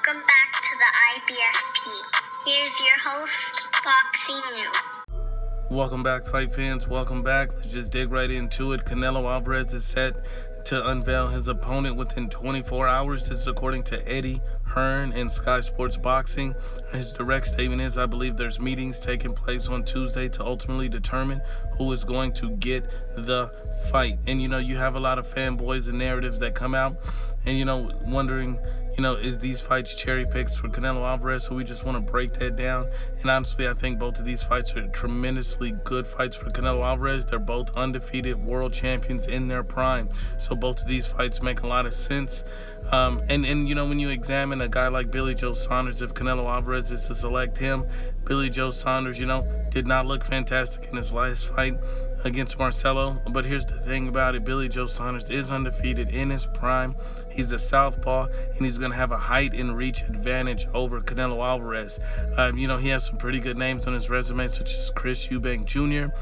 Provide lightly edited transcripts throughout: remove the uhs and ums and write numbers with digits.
Welcome back to the IBFP. Here's your host, Boxing New. Welcome back, fight fans. Welcome back. Let's just dig right into it. Canelo Alvarez is set to unveil his opponent within 24 hours. This is according to Eddie Hearn and Sky Sports Boxing. His direct statement is, I believe there's meetings taking place on Tuesday to ultimately determine who is going to get the fight. And, you have a lot of fanboys and narratives that come out and, wondering, is these fights cherry picked for Canelo Alvarez? So we just want to break that down. And honestly, I think both of these fights are tremendously good fights for Canelo Alvarez. They're both undefeated world champions in their prime. So both of these fights make a lot of sense. And when you examine a guy like Billy Joe Saunders, if Canelo Alvarez is to select him, Billy Joe Saunders, did not look fantastic in his last fight against Marcelo. But here's the thing about it. Billy Joe Saunders is undefeated in his prime. He's a southpaw, and he's going to have a height and reach advantage over Canelo Alvarez. He has some pretty good names on his resume, such as Chris Eubank Jr.,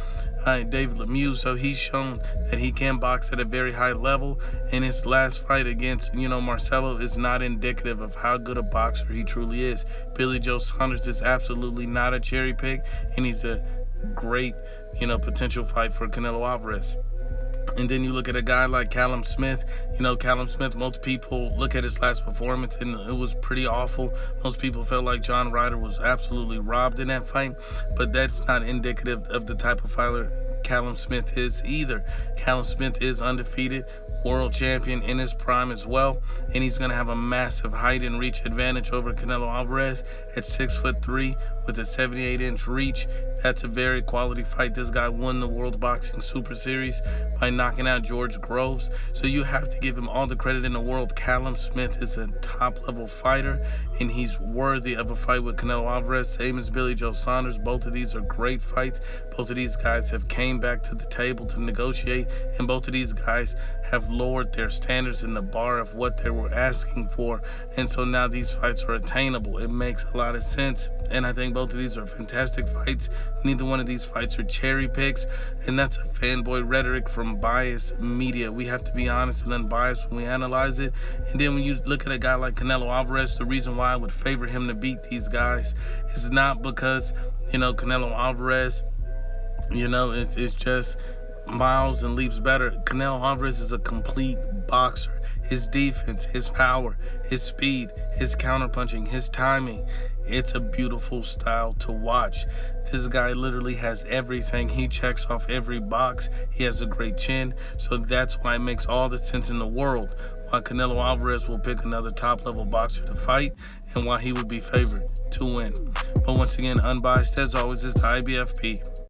David Lemieux, so he's shown that he can box at a very high level. And his last fight against, Marcelo is not indicative of how good a boxer he truly is. Billy Joe Saunders is absolutely not a cherry pick, and he's a great, potential fight for Canelo Alvarez. And then you look at a guy like Callum Smith. Callum Smith, most people look at his last performance and it was pretty awful. Most people felt like John Ryder was absolutely robbed in that fight, but that's not indicative of the type of fighter Callum Smith is either. Callum Smith is undefeated, world champion in his prime as well, and he's going to have a massive height and reach advantage over Canelo Alvarez at 6'3" with a 78-inch reach. That's a very quality fight. This guy won the World Boxing Super Series by knocking out George Groves, so you have to give him all the credit in the world. Callum Smith is a top-level fighter, and he's worthy of a fight with Canelo Alvarez, same as Billy Joe Saunders. Both of these are great fights. Both of these guys have came back to the table to negotiate, and both of these guys have lowered their standards in the bar of what they were asking for, and so now these fights are attainable. It makes a lot of sense, and I think both of these are fantastic fights. Neither one of these fights are cherry picks, and that's a fanboy rhetoric from biased media. We have to be honest and unbiased when we analyze it. And then when you look at a guy like Canelo Alvarez, the reason why I would favor him to beat these guys is not because, Canelo Alvarez, it's just miles and leaps better. Canelo Alvarez is a complete boxer. His defense, his power, his speed, his counterpunching, his timing, it's a beautiful style to watch. This guy literally has everything. He checks off every box. He has a great chin. So that's why it makes all the sense in the world why Canelo Alvarez will pick another top-level boxer to fight and why he would be favored to win. But once again, Unbiased, as always, is the IBFP.